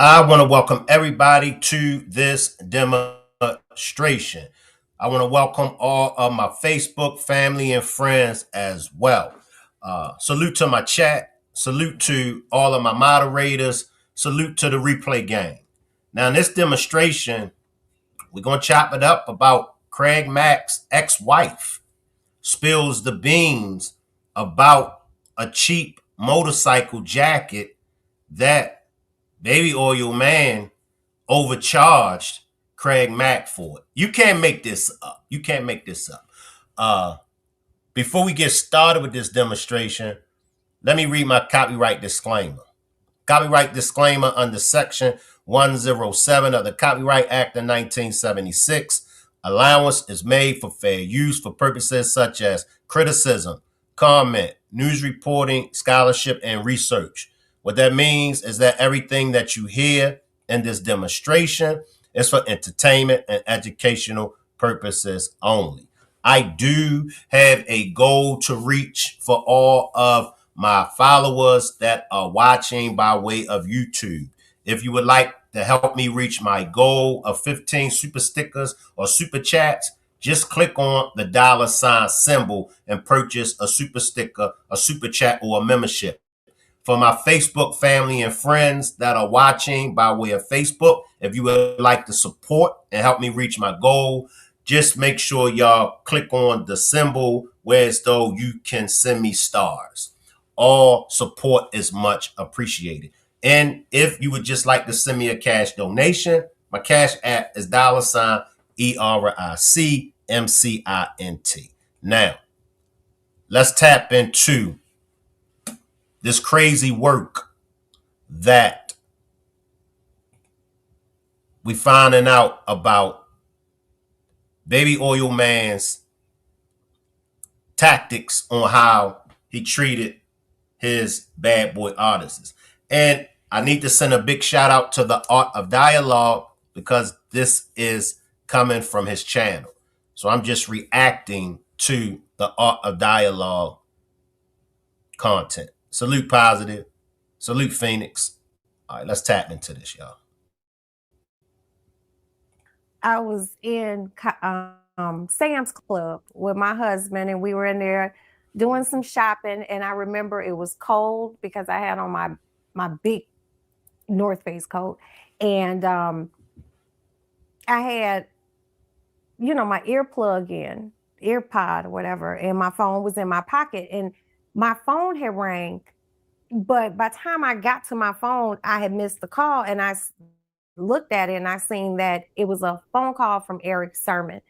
I want to welcome everybody to this demonstration. I want to welcome all of my Facebook family and friends as well. Salute to my chat. Salute to all of my moderators. Salute to the replay gang. Now, in this demonstration, we're going to chop it up about Craig Mack's ex-wife spills the beans about a cheap motorcycle jacket that Baby Oil Man overcharged Craig Mack for it. You can't make this up. You can't make this up. Before we get started with this demonstration, let me read my copyright disclaimer. Copyright disclaimer under Section 107 of the Copyright Act of 1976. Allowance is made for fair use for purposes such as criticism, comment, news reporting, scholarship, and research. What that means is that everything that you hear in this demonstration is for entertainment and educational purposes only. I do have a goal to reach for all of my followers that are watching by way of YouTube. If you would like to help me reach my goal of 15 super stickers or super chats, just click on the $ symbol and purchase a super sticker, a super chat, or a membership. For my Facebook family and friends that are watching by way of Facebook, if you would like to support and help me reach my goal, just make sure y'all click on the symbol where as though you can send me stars. All support is much appreciated. And if you would just like to send me a cash donation, my cash app is $ERICMCINT. Now, let's tap into this crazy work that we finding out about Baby Oil Man's tactics on how he treated his bad boy artists. And I need to send a big shout out to the Art of Dialogue because this is coming from his channel. So I'm just reacting to the Art of Dialogue content. Salute Positive. Salute Phoenix. All right, let's tap into this, y'all. I was in Sam's Club with my husband, and we were in there doing some shopping. And I remember it was cold because I had on my big North Face coat, and I had, my earpod or whatever, and my phone was in my pocket, and my phone had rang. But by the time I got to my phone, I had missed the call, and I looked at it and I seen that it was a phone call from Eric's sermon.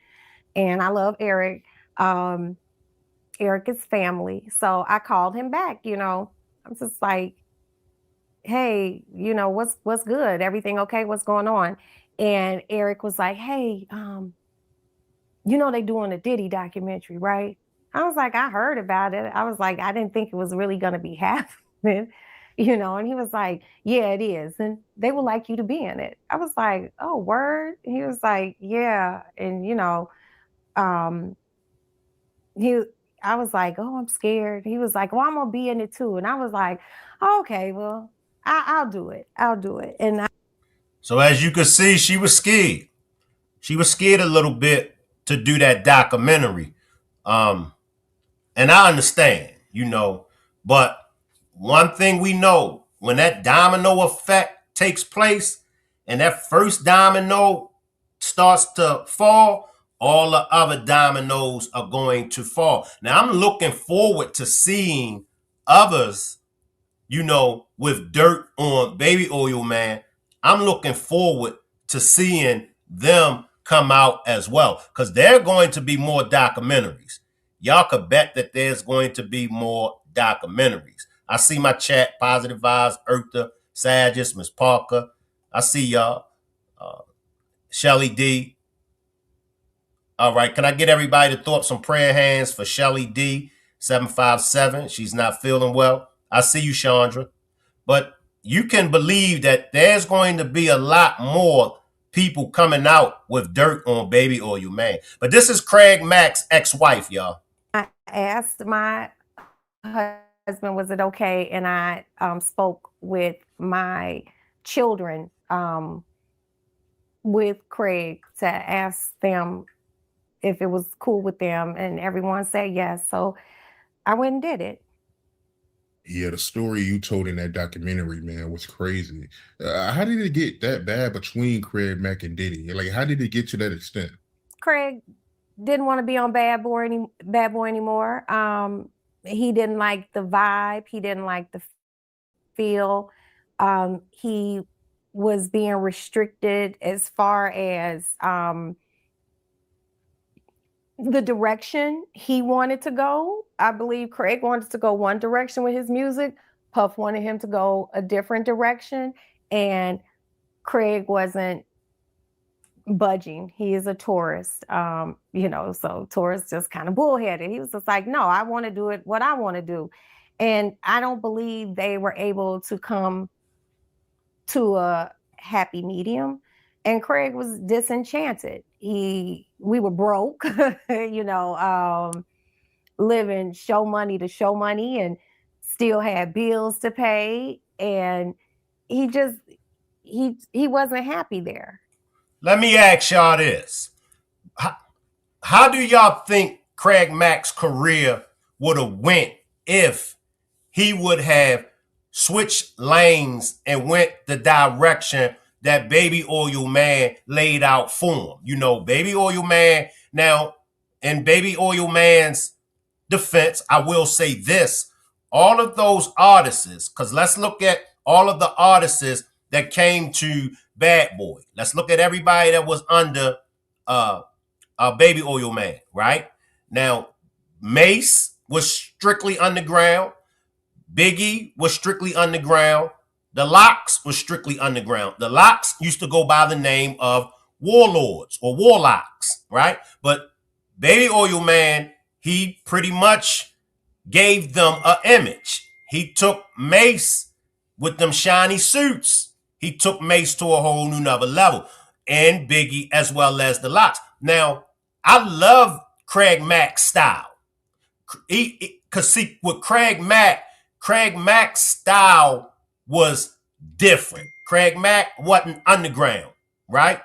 And I love Eric. Eric is family. So I called him back, I'm just like, hey, what's good? Everything okay? What's going on? And Eric was like, hey, they doing a Diddy documentary, right? I was like, I heard about it. I was like, I didn't think it was really going to be happening, and he was like, yeah, it is. And they would like you to be in it. I was like, oh, word? And he was like, yeah. And, I was like, oh, I'm scared. He was like, well, I'm going to be in it too. And I was like, okay, well, I'll do it. I'll do it. And so as you can see, she was scared. She was scared a little bit to do that documentary. And I understand, but one thing we know, when that domino effect takes place and that first domino starts to fall, all the other dominoes are going to fall. Now, I'm looking forward to seeing others, with dirt on Baby Oil Man. I'm looking forward to seeing them come out as well, because there are going to be more documentaries. Y'all could bet that there's going to be more documentaries. I see my chat, Positive Vibes, Eartha, Sages, Miss Parker. I see y'all. Shelly D. All right, can I get everybody to throw up some prayer hands for Shelly D, 757? She's not feeling well. I see you, Chandra. But you can believe that there's going to be a lot more people coming out with dirt on Baby Oil Man. But this is Craig Mack's ex-wife, y'all. I asked my husband, was it okay? And I spoke with my children with Craig to ask them if it was cool with them, and everyone said yes. So I went and did it. Yeah, the story you told in that documentary, man, was crazy. How did it get that bad between Craig Mack and Diddy? Like, how did it get to that extent? Craig didn't want to be on Bad Boy anymore. He didn't like the vibe. He didn't like the feel. He was being restricted as far as the direction he wanted to go. I believe Craig wanted to go one direction with his music. Puff wanted him to go a different direction, and Craig wasn't budging. He is a tourist, so tourists just kind of bullheaded. He was just like, no, I want to do it what I want to do. And I don't believe they were able to come to a happy medium. And Craig was disenchanted. We were broke, living show money to show money, and still had bills to pay. And he wasn't happy there. Let me ask y'all this. How do y'all think Craig Mack's career would have went if he would have switched lanes and went the direction that Baby Oil Man laid out for him? Baby Oil Man, now, in Baby Oil Man's defense, I will say this. All of those artists, because let's look at all of the artists that came to Bad Boy. Let's look at everybody that was under Baby Oil Man, right? Now, Mace was strictly underground. Biggie was strictly underground. The Locks was strictly underground. The Locks used to go by the name of Warlords or Warlocks, right? But Baby Oil Man, he pretty much gave them an image. He took Mace with them shiny suits. He took Mace to a whole new nother level. And Biggie as well as the Locks. Now, I love Craig Mack's style. Because see, with Craig Mack's style was different. Craig Mack wasn't underground, right?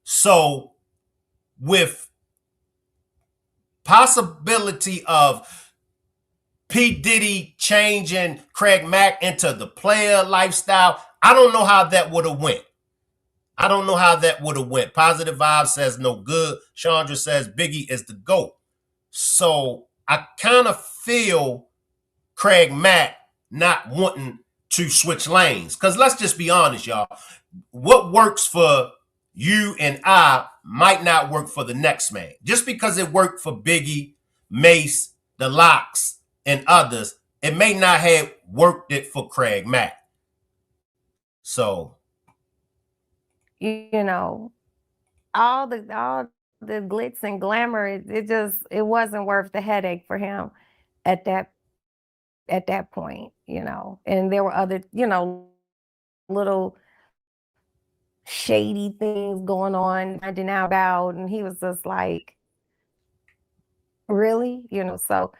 So, with possibility of PDiddy changing Craig Mack into the player lifestyle, I don't know how that would have went. Positive Vibe says no good. Chandra says Biggie is the GOAT. So I kind of feel Craig Mack not wanting to switch lanes. Because let's just be honest, y'all. What works for you and I might not work for the next man. Just because it worked for Biggie, Mace, the Locks, and others, it may not have worked it for Craig Mack. So, all the glitz and glamour, it wasn't worth the headache for him at that point, And there were other, little shady things going on, finding out about, and he was just like, really? So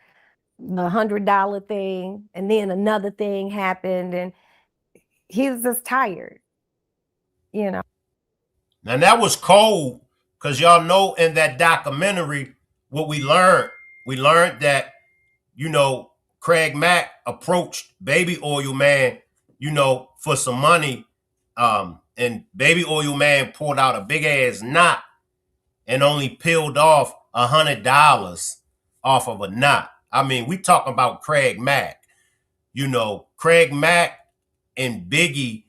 the $100 thing, and then another thing happened, and he was just tired. Now that was cold, because y'all know in that documentary what we learned. We learned that, Craig Mack approached Baby Oil Man, for some money. And Baby Oil Man pulled out a big ass knot and only peeled off $100 off of a knot. I mean, we talking about Craig Mack. Craig Mack and Biggie,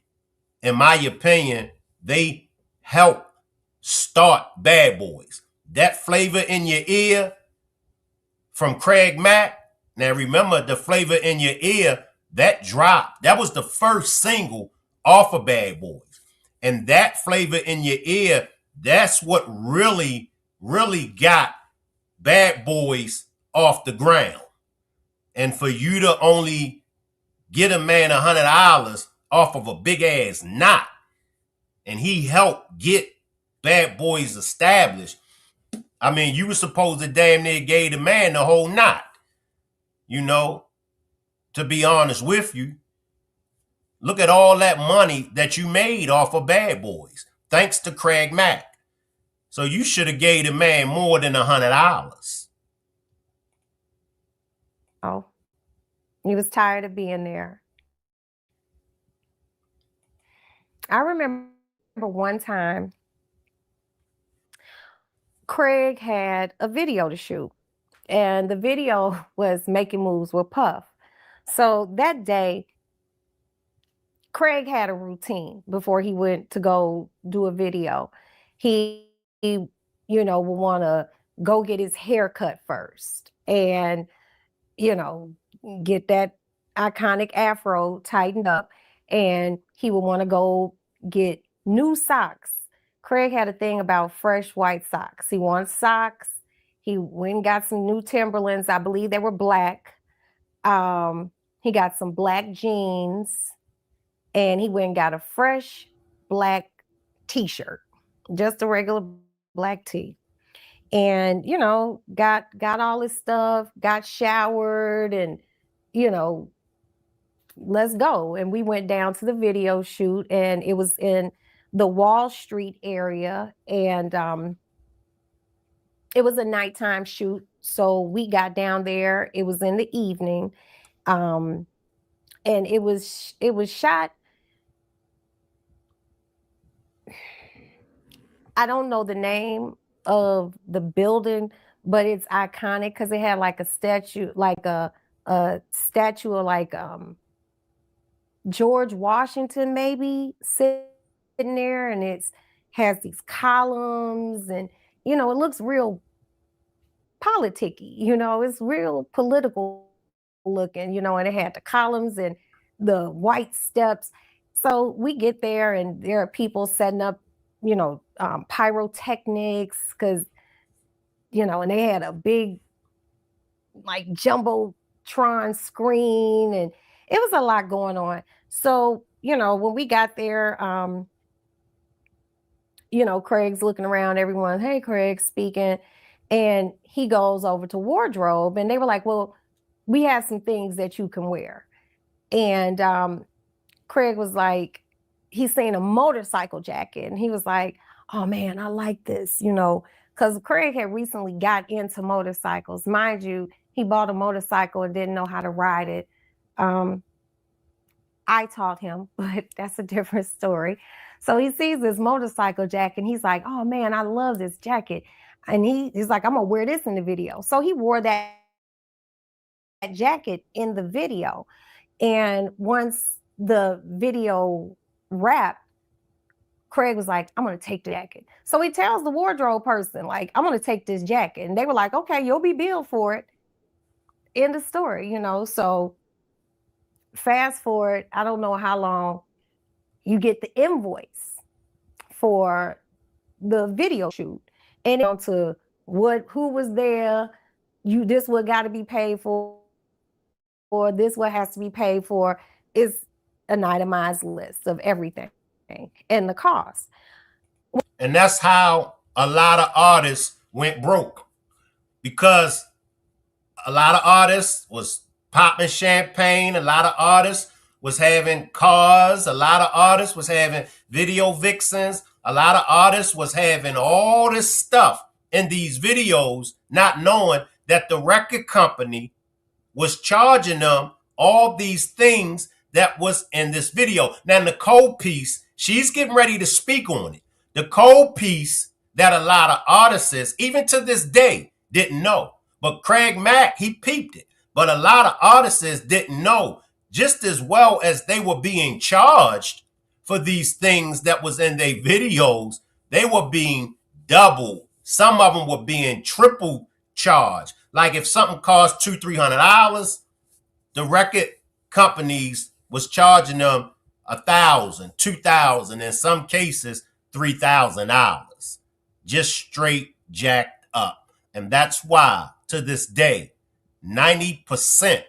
in my opinion, they helped start Bad Boys. That Flavor in Your Ear from Craig Mack. Now remember, the Flavor in Your Ear, that dropped. That was the first single off of Bad Boys. And that Flavor in Your Ear, that's what really, really got Bad Boys off the ground. And for you to only get a man $100 off of a big ass knot, and he helped get Bad Boys established. I mean, you were supposed to damn near gave the man the whole knot. To be honest with you. Look at all that money that you made off of Bad Boys, thanks to Craig Mack. So you should have gave the man more than $100. Oh, he was tired of being there. I remember one time Craig had a video to shoot, and the video was Making Moves with Puff. So that day, Craig had a routine before he went to go do a video. He would want to go get his hair cut first and, get that iconic afro tightened up. And he would want to go get new socks. Craig had a thing about fresh white socks. He wanted socks. He went and got some new Timberlands. I believe they were black. He got some black jeans. And he went and got a fresh black t-shirt, just a regular black tee. And, got all his stuff, got showered and, let's go. And we went down to the video shoot, and it was in the Wall Street area. And it was a nighttime shoot. So we got down there. It was in the evening. And it was shot. I don't know the name of the building, but it's iconic because it had like a statue, like a statue of like George Washington maybe sitting there, and it has these columns, and it looks real politicky, it's real political looking, and it had the columns and the white steps. So we get there, and there are people setting up pyrotechnics because, and they had a big like jumbotron screen, and it was a lot going on. So, when we got there, Craig's looking around, everyone, hey, Craig speaking. And he goes over to wardrobe, and they were like, well, we have some things that you can wear. And Craig was like, he's seen a motorcycle jacket, and he was like, oh man, I like this, because Craig had recently got into motorcycles. Mind you, he bought a motorcycle and didn't know how to ride it. I taught him, but that's a different story. So he sees this motorcycle jacket, and he's like, oh man, I love this jacket. And he's like, I'm gonna wear this in the video. So he wore that jacket in the video. And once the video wrapped, Craig was like, I'm going to take the jacket. So he tells the wardrobe person, like, I'm going to take this jacket. And they were like, okay, you'll be billed for it. End of story, So fast forward, I don't know how long, you get the invoice for the video shoot. And on to who was there, this what got to be paid for, or this what has to be paid for. Is an itemized list of everything and the cost. And that's how a lot of artists went broke, because a lot of artists was popping champagne. A lot of artists was having cars. A lot of artists was having video vixens. A lot of artists was having all this stuff in these videos, not knowing that the record company was charging them all these things that was in this video. Now, Nicole Piece, she's getting ready to speak on it. The cold piece that a lot of artists, even to this day, didn't know. But Craig Mack, he peeped it. But a lot of artists didn't know, just as well as they were being charged for these things that was in their videos, they were being double. Some of them were being triple charged. Like if something cost $200-300, the record companies was charging them $1,000, $2,000, in some cases $3,000, just straight jacked up. And that's why to this day, 90%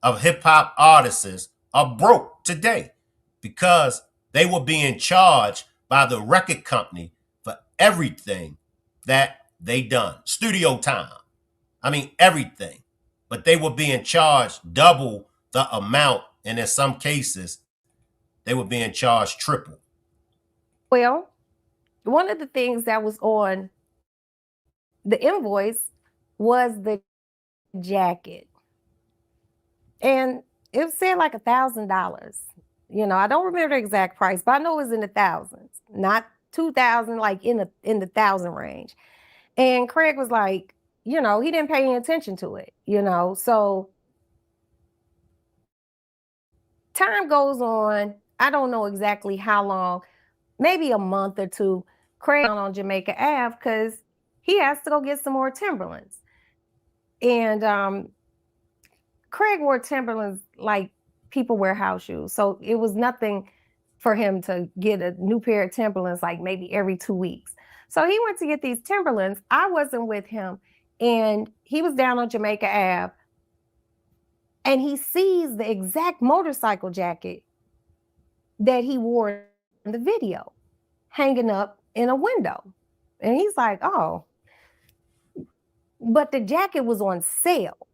of hip hop artists are broke today, because they were being charged by the record company for everything that they done. Studio time. I mean, everything. But they were being charged double the amount. And in some cases, they were being charged triple. Well, one of the things that was on the invoice was the jacket. And it said like $1,000. You know, I don't remember the exact price, but I know it was in the thousands, not 2,000, like in the thousand range. And Craig was like, you know, he didn't pay any attention to it, you know. So time goes on. I don't know exactly how long, maybe a month or two. Craig on Jamaica Ave because he has to go get some more Timberlands. And Craig wore Timberlands like people wear house shoes. So it was nothing for him to get a new pair of Timberlands like maybe every 2 weeks. So he went to get these Timberlands. I wasn't with him. And he was down on Jamaica Ave. And he sees the exact motorcycle jacket that he wore in the video hanging up in a window. And he's like, oh. But the jacket was on sale.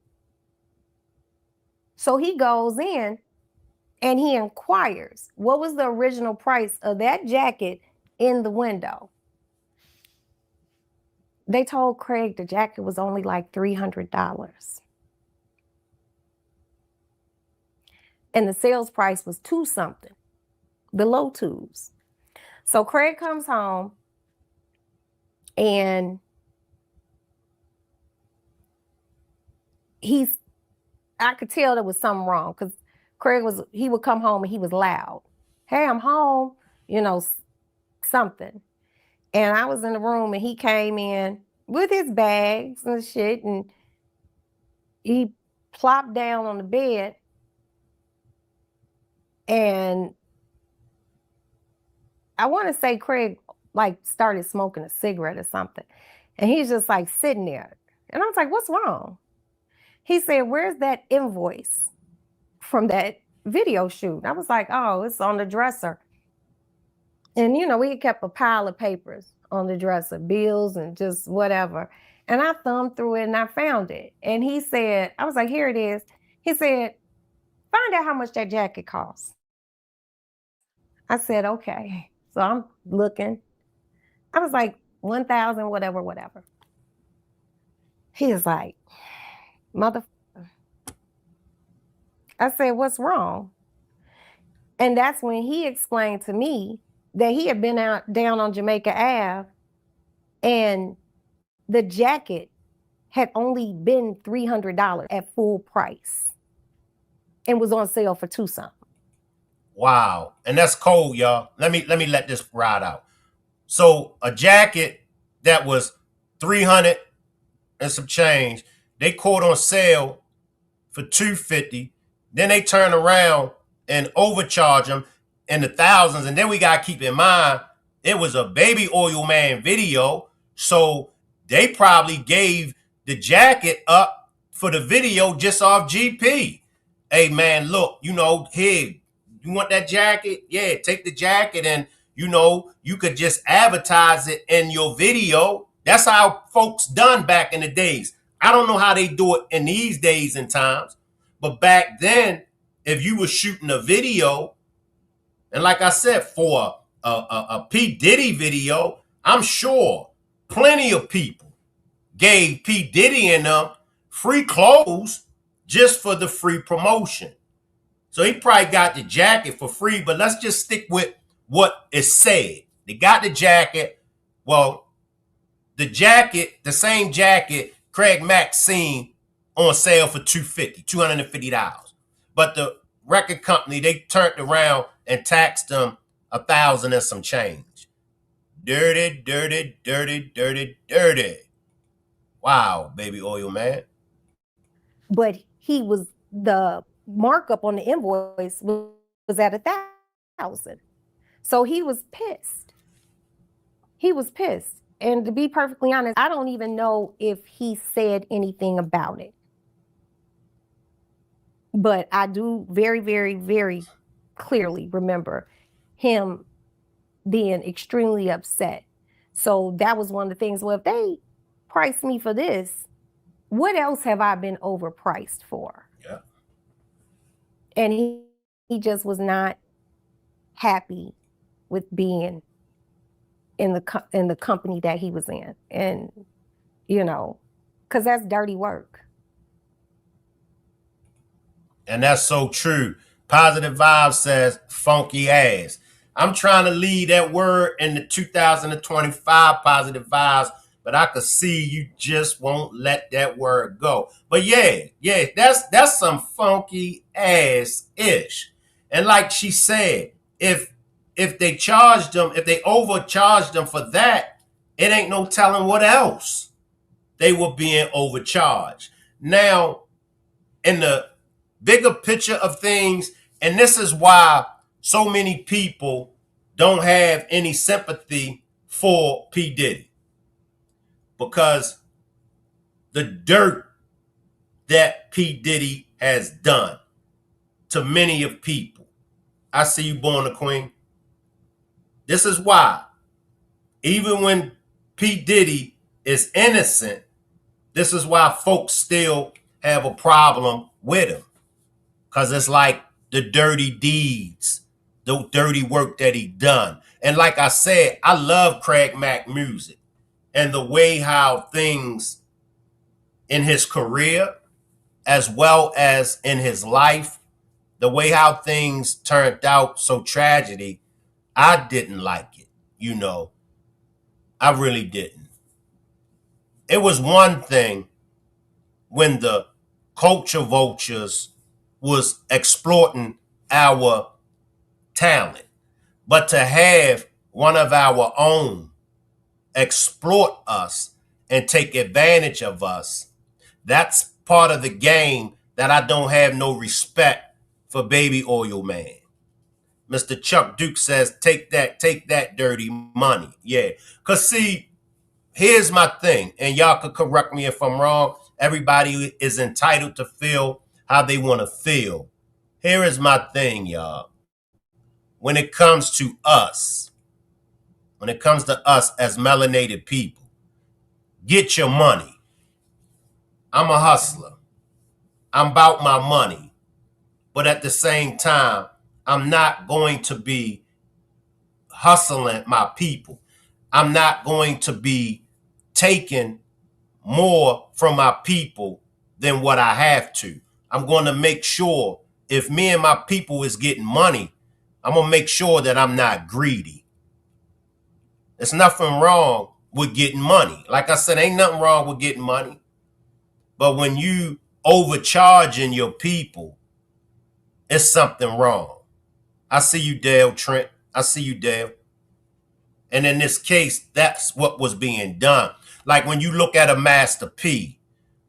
So he goes in and he inquires, what was the original price of that jacket in the window? They told Craig the jacket was only like $300. And the sales price was two something, the low twos. So Craig comes home and I could tell there was something wrong because Craig he would come home and he was loud. Hey, I'm home, you know, something. And I was in the room and he came in with his bags and shit and he plopped down on the bed and I want to say Craig like started smoking a cigarette or something. And he's just like sitting there. And I was like, what's wrong? He said, where's that invoice from that video shoot? I was like, oh, it's on the dresser. And, you know, we kept a pile of papers on the dresser, bills and just whatever. And I thumbed through it and I found it. And he said, I was like, here it is. He said, find out how much that jacket costs. I said, okay. So I'm looking. I was like, 1,000, whatever. He was like, motherfucker. I said, what's wrong? And that's when he explained to me that he had been down on Jamaica Ave and the jacket had only been $300 at full price and was on sale for two something. Wow. And that's cold, y'all. Let me let this ride out. So a jacket that was 300 and some change, they caught on sale for $250. Then they turn around and overcharge them in the thousands. And then we got to keep in mind, it was a Baby Oil Man video. So they probably gave the jacket up for the video just off GP. Hey, man, look, you know, here, you want that jacket? Yeah, take the jacket and, you know, you could just advertise it in your video. That's how folks done back in the days. I don't know how they do it in these days and times. But back then, if you were shooting a video, and like I said, for a PDiddy video, I'm sure plenty of people gave PDiddy and them free clothes just for the free promotion. So he probably got the jacket for free, but let's just stick with what is said. They got the jacket. Well, the same jacket Craig Mack seen on sale for $250. But the record company, they turned around and taxed them 1,000 and some change. Dirty. Wow, Baby Oil Man. But the markup on the invoice was at 1,000. So he was pissed. And to be perfectly honest, I don't even know if he said anything about it. But I do very, very, very clearly remember him being extremely upset. So that was one of the things, well, if they priced me for this, what else have I been overpriced for? Yeah. And he just was not happy with being in the company that he was in, and because that's dirty work. And that's so true. Positive Vibes says funky ass. I'm trying to leave that word in the 2025 Positive Vibes, but I could see you just won't let that word go. But yeah, that's some funky ass ish. And like she said, if they charged them, if they overcharged them for that, it ain't no telling what else they were being overcharged. Now, in the bigger picture of things, and this is why so many people don't have any sympathy for P. Diddy, because the dirt that P. Diddy has done to many of people. I see you, Born a Queen. This is why, even when P. Diddy is innocent, this is why folks still have a problem with him. Because it's like the dirty deeds, the dirty work that he done. And like I said, I love Craig Mack music and the way how things in his career, as well as in his life, the way how things turned out so tragedy, I didn't like it. I really didn't. It was one thing when the culture vultures was exploiting our talent, but to have one of our own exploit us and take advantage of us, that's part of the game that I don't have no respect for Baby Oil Man. Mr. Chuck Duke says, take that dirty money. Yeah. Because see, here's my thing, and y'all could correct me if I'm wrong. Everybody is entitled to feel how they want to feel. Here is my thing, y'all. When it comes to us as melanated people, get your money. I'm a hustler. I'm about my money. But at the same time, I'm not going to be hustling my people. I'm not going to be taking more from my people than what I have to. I'm going to make sure if me and my people is getting money, I'm going to make sure that I'm not greedy. There's nothing wrong with getting money. Like I said, ain't nothing wrong with getting money. But when you overcharging your people, it's something wrong. I see you, Dale Trent. I see you, Dale. And in this case, that's what was being done. Like when you look at a Master P,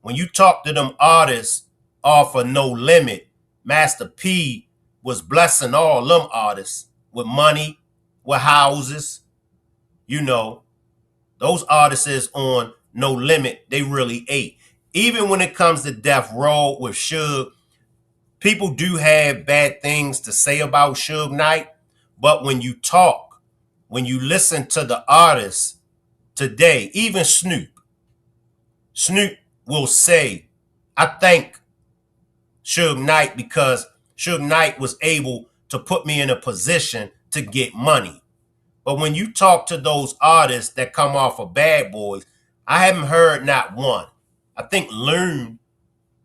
when you talk to them artists off of No Limit, Master P was blessing all them artists with money, with houses. Those artists on No Limit, they really ate. Even when it comes to Death Row with Suge, people do have bad things to say about Suge Knight, but when you talk, when you listen to the artists today, even Snoop will say, I thank Suge Knight because Suge Knight was able to put me in a position to get money. But when you talk to those artists that come off of Bad Boys, I haven't heard not one. I think Loon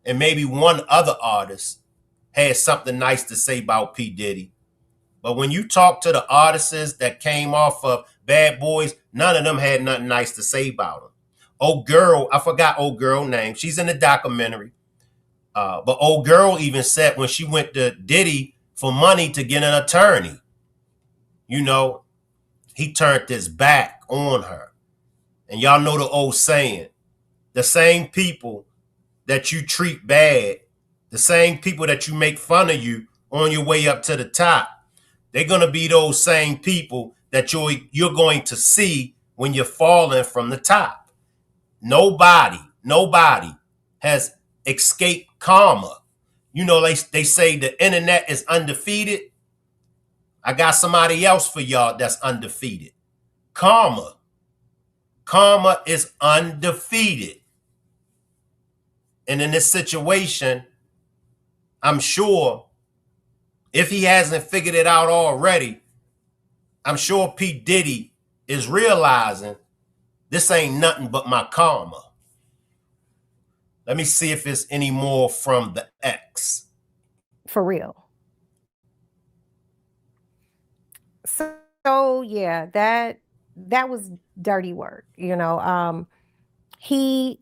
and maybe one other artist had something nice to say about P. Diddy. But when you talk to the artists that came off of Bad Boys, none of them had nothing nice to say about him. Old girl, I forgot old girl name. She's in the documentary. But old girl even said when she went to Diddy for money to get an attorney, he turned his back on her. And y'all know the old saying, the same people that you treat bad, the same people that you make fun of you on your way up to the top, they're going to be those same people that you're going to see when you're falling from the top. Nobody has escaped karma. They say the internet is undefeated. I got somebody else for y'all that's undefeated. Karma is undefeated. And in this situation, I'm sure if he hasn't figured it out already, I'm sure P. Diddy is realizing this ain't nothing but my karma. Let me see if it's any more from the X. For real. So yeah, that was dirty work. He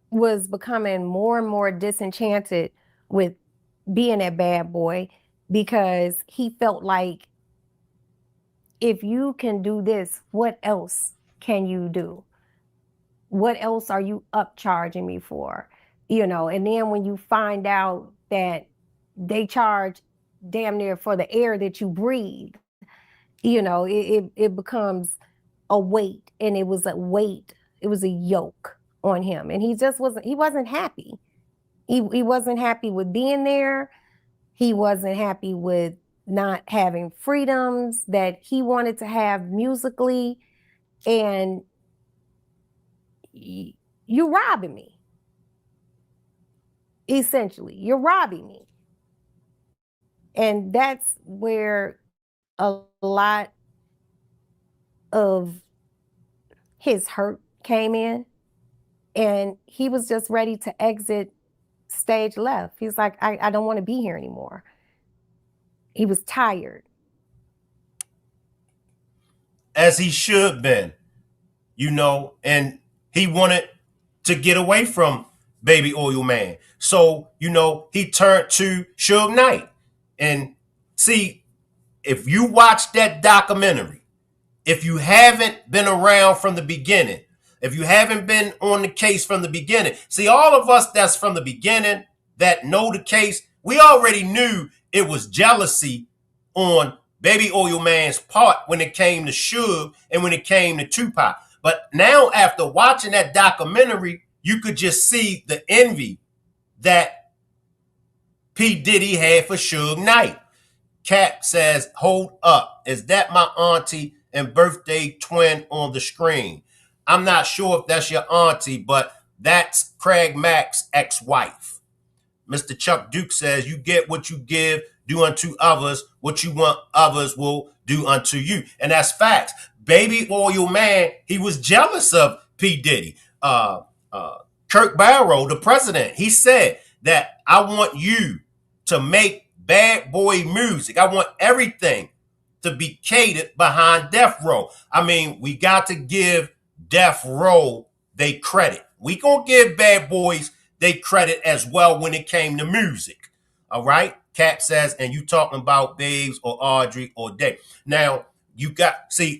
was becoming more and more disenchanted with being a bad boy because he felt like, if you can do this, what else can you do? What else are you upcharging me for? And then when you find out that they charge damn near for the air that you breathe, it becomes a weight, and it was a weight, it was a yoke on him, and he wasn't happy. He wasn't happy with being there. He wasn't happy with not having freedoms that he wanted to have musically. And you're robbing me. Essentially, you're robbing me. And that's where a lot of his hurt came in. And he was just ready to exit stage left. He's like, I don't want to be here anymore. He was tired. As he should been, and he wanted to get away from Baby Oil Man. So, he turned to Suge Knight. And see, if you watch that documentary, if you haven't been around from the beginning, if you haven't been on the case from the beginning, see, all of us that's from the beginning that know the case, we already knew it was jealousy on Baby Oil Man's part when it came to Suge and when it came to Tupac. But now, after watching that documentary, you could just see the envy that P. Diddy had for Suge Knight. Cap says, hold up, is that my auntie and birthday twin on the screen? I'm not sure if that's your auntie, but that's Craig Mack's ex-wife. Mr. Chuck Duke says, you get what you give, do unto others what you want others will do unto you. And that's facts. Baby Oil Man, he was jealous of P. Diddy. Kirk Barrow, the president, he said that I want you to make bad boy music. I want everything to be catered behind Death Row. I mean, we got to give Death Row they credit. We gonna give Bad Boys they credit as well when it came to music. All right? Cap says, and you talking about Babes or Audrey or Dave. Now,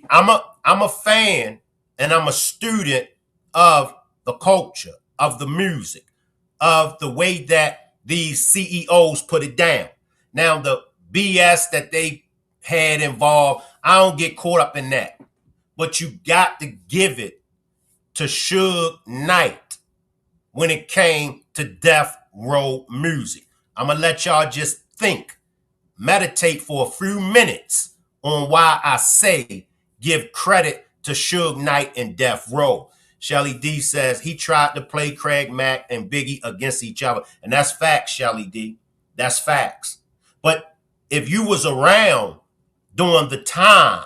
I'm a fan and I'm a student of the culture, of the music, of the way that these CEOs put it down. Now, the BS that they had involved, I don't get caught up in that. But you got to give it to Suge Knight when it came to Death Row music. I'm going to let y'all just think, meditate for a few minutes on why I say give credit to Suge Knight and Death Row. Shelly D says he tried to play Craig Mack and Biggie against each other. And that's facts, Shelly D. That's facts. But if you was around during the time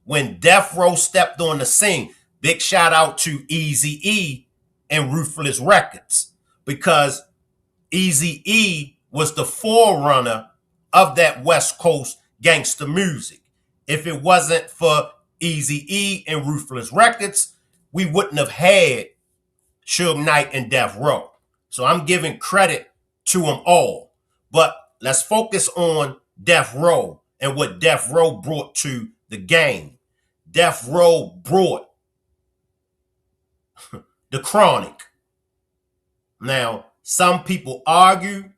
when Death Row stepped on the scene, big shout out to Eazy-E and Ruthless Records, because Eazy-E was the forerunner of that West Coast gangster music. If it wasn't for Eazy-E and Ruthless Records, we wouldn't have had Suge Knight and Death Row. So I'm giving credit to them all. But let's focus on Death Row and what Death Row brought to the game. Death Row brought the Chronic. Now, some people argue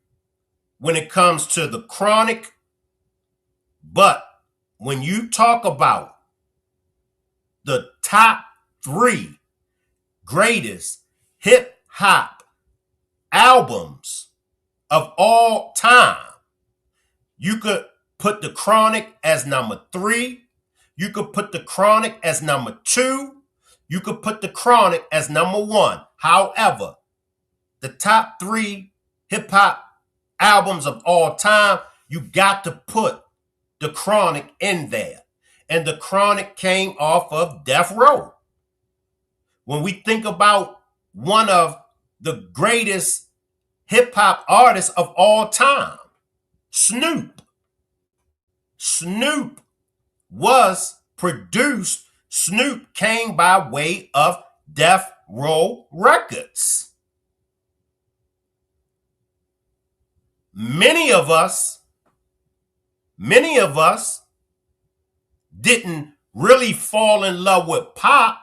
when it comes to the Chronic, but when you talk about the top 3 greatest hip hop albums of all time, you could put the Chronic as number 3. You could put the Chronic as number 2. You could put the Chronic as number 1. However, the top 3 hip hop albums of all time, you got to put the Chronic in there. and the Chronic came off of death row. When we think about one of the greatest hip hop artists of all time, Snoop was produced. Snoop came by way of Death Row Records. Many of us didn't really fall in love with Pac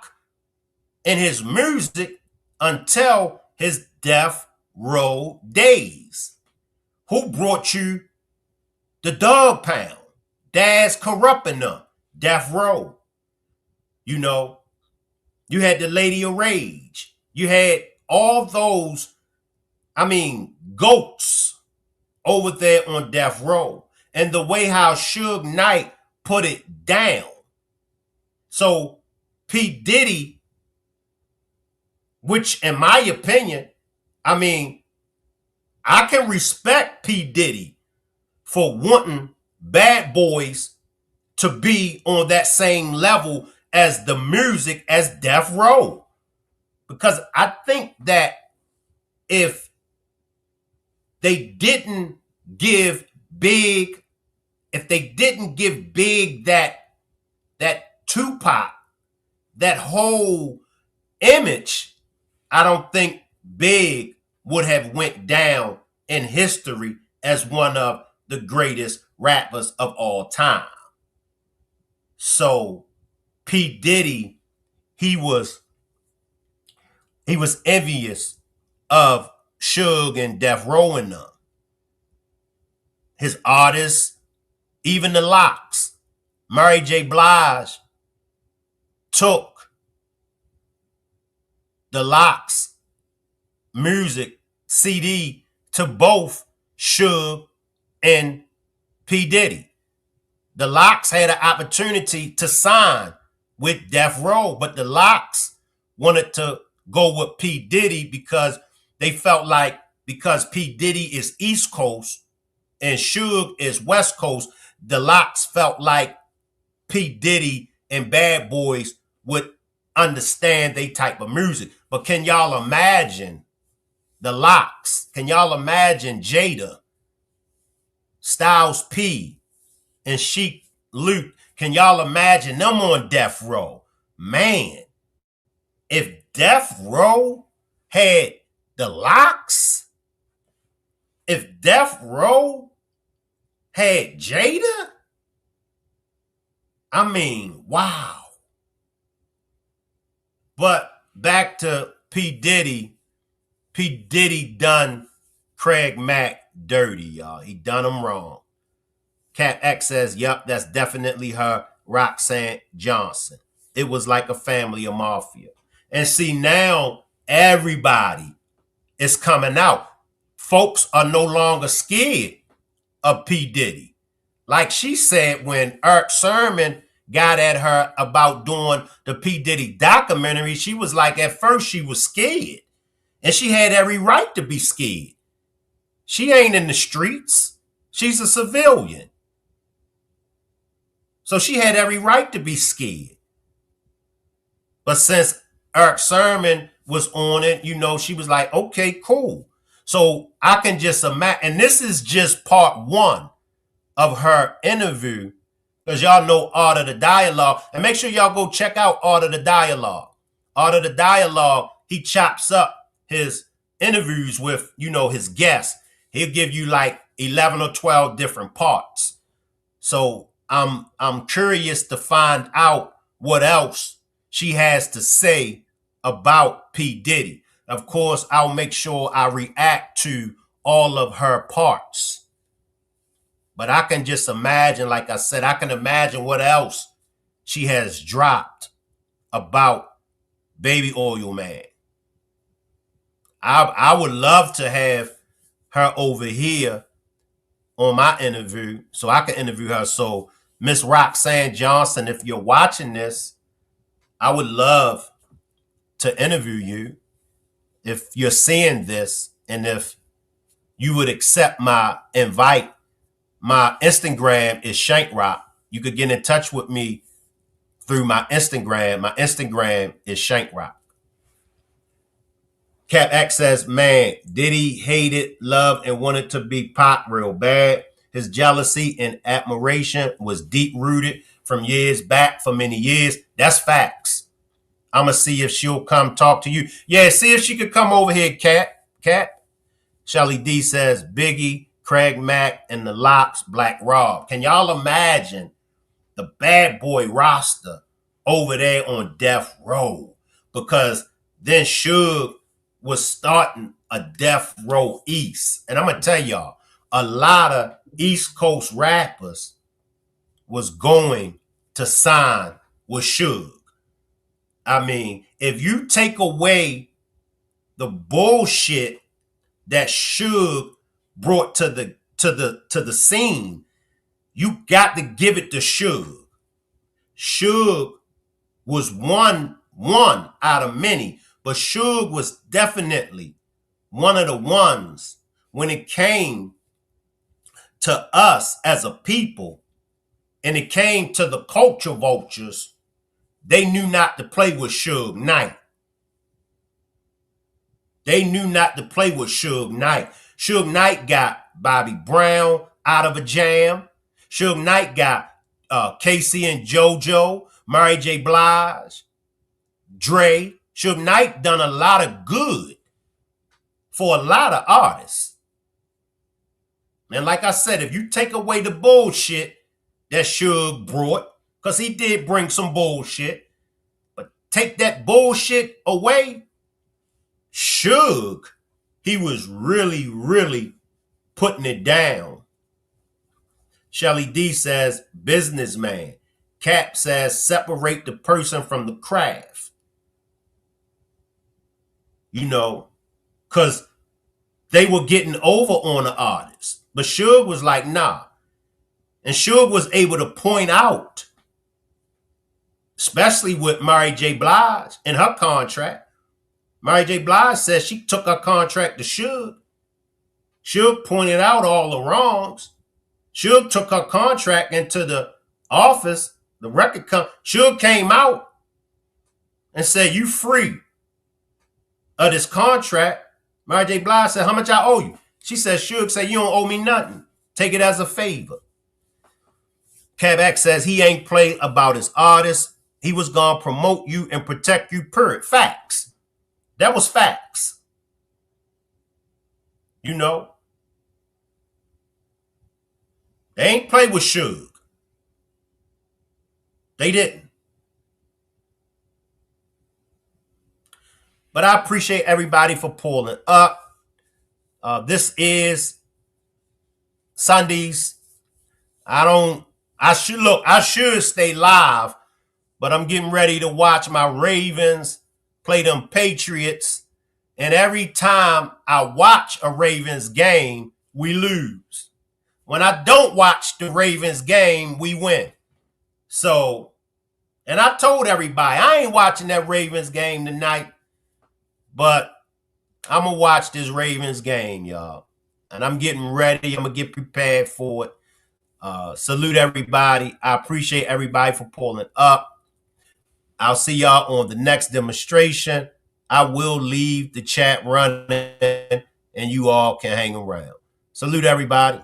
and his music until his Death Row days. Who brought you the Dog Pound, Daz Corrupting Them, Death Row? You know, you had the Lady of Rage. You had all those, goats over there on Death Row. And the way how Suge Knight put it down. So P. Diddy, which in my opinion, I can respect P. Diddy for wanting Bad Boys to be on that same level as the music as Death Row. Because I think that if they didn't give Big that Tupac, that whole image, I don't think Big would have went down in history as one of the greatest rappers of all time. So P. Diddy, he was envious of Suge and Death Row and them. His artists, even the Locks, Mary J. Blige took the Locks music CD to both Suge and P. Diddy. The Locks had an opportunity to sign with Death Row, but the Locks wanted to go with P. Diddy because they felt like because P. Diddy is East Coast and Suge is West Coast, the Locks felt like P. Diddy and Bad Boys would understand they type of music. But can y'all imagine the Locks? Can y'all imagine Jada, Styles P, and Sheik Luke? Can y'all imagine them on Death Row? Man, if Death Row had the Locks, if Death Row had Jada, wow. But back to P. Diddy. P. Diddy done Craig Mack dirty, y'all. He done him wrong. Cat X says, yup, that's definitely her, Roxanne Johnson. It was like a family of mafia. And see, now everybody is coming out. Folks are no longer scared of P. Diddy. Like she said when Eric Sermon got at her about doing the P. Diddy documentary, she was like, at first she was scared. And she had every right to be scared. She ain't in the streets. She's a civilian. So she had every right to be scared. But since Eric Sermon was on it, she was like, okay, cool. So I can just imagine, and this is just part one of her interview, because y'all know Art of the Dialogue. And make sure y'all go check out Art of the Dialogue. Art of the Dialogue, he chops up his interviews with, his guests. He'll give you like 11 or 12 different parts. So I'm curious to find out what else she has to say about P. Diddy. Of course, I'll make sure I react to all of her parts. But I can just imagine, like I said, I can imagine what else she has dropped about Baby Oil Man. I would love to have her over here on my interview so I can interview her. So Miss Roxanne Johnson, if you're watching this, I would love to interview you if you're seeing this, and if you would accept my invite. My Instagram is Shankrock. You could get in touch with me through my Instagram. My Instagram is Shankrock. Cap X says, man, Diddy hated, loved, and wanted to be Pac real bad. His jealousy and admiration was deep rooted from years back for many years. That's facts. I'm going to see if she'll come talk to you. Yeah, see if she could come over here, Cat. Shelly D says, Biggie, Craig Mack, and the Locks, Black Rob. Can y'all imagine the bad boy roster over there on Death Row? Because then Suge was starting a Death Row East. And I'm going to tell y'all, a lot of East Coast rappers was going to sign with Suge. I mean, if you take away the bullshit that Suge brought to the scene, you got to give it to Suge. Suge was one out of many, but Suge was definitely one of the ones when it came to us as a people and it came to the culture vultures. They knew not to play with Suge Knight. They knew not to play with Suge Knight. Suge Knight got Bobby Brown out of a jam. Suge Knight got Casey and JoJo, Mary J. Blige, Dre. Suge Knight done a lot of good for a lot of artists. And like I said, if you take away the bullshit that Suge brought, because he did bring some bullshit, but take that bullshit away, Suge, he was really, really putting it down. Shelly D says, businessman. Cap says, separate the person from the craft. You know, because they were getting over on the artist. But Suge was like, nah. And Suge was able to point out, especially with Mary J. Blige in her contract. Mary J. Blige says she took her contract to Suge. Suge pointed out all the wrongs. Suge took her contract into the office, the record company. Suge came out and said, you free of this contract. Mary J. Blige said, how much I owe you? She said, Suge said, you don't owe me nothing. Take it as a favor. Quebec says he ain't played about his artist. He was going to promote you and protect you, period. Facts. That was facts. You know, they ain't played with Suge. They didn't. But I appreciate everybody for pulling up. This is Sundays. I should stay live, but I'm getting ready to watch my Ravens play them Patriots. And every time I watch a Ravens game, we lose. When I don't watch the Ravens game, we win. So, and I told everybody, I ain't watching that Ravens game tonight, but I'm going to watch this Ravens game, y'all. And I'm getting ready. I'm going to get prepared for it. Salute everybody. I appreciate everybody for pulling up. I'll see y'all on the next demonstration. I will leave the chat running and you all can hang around. Salute everybody.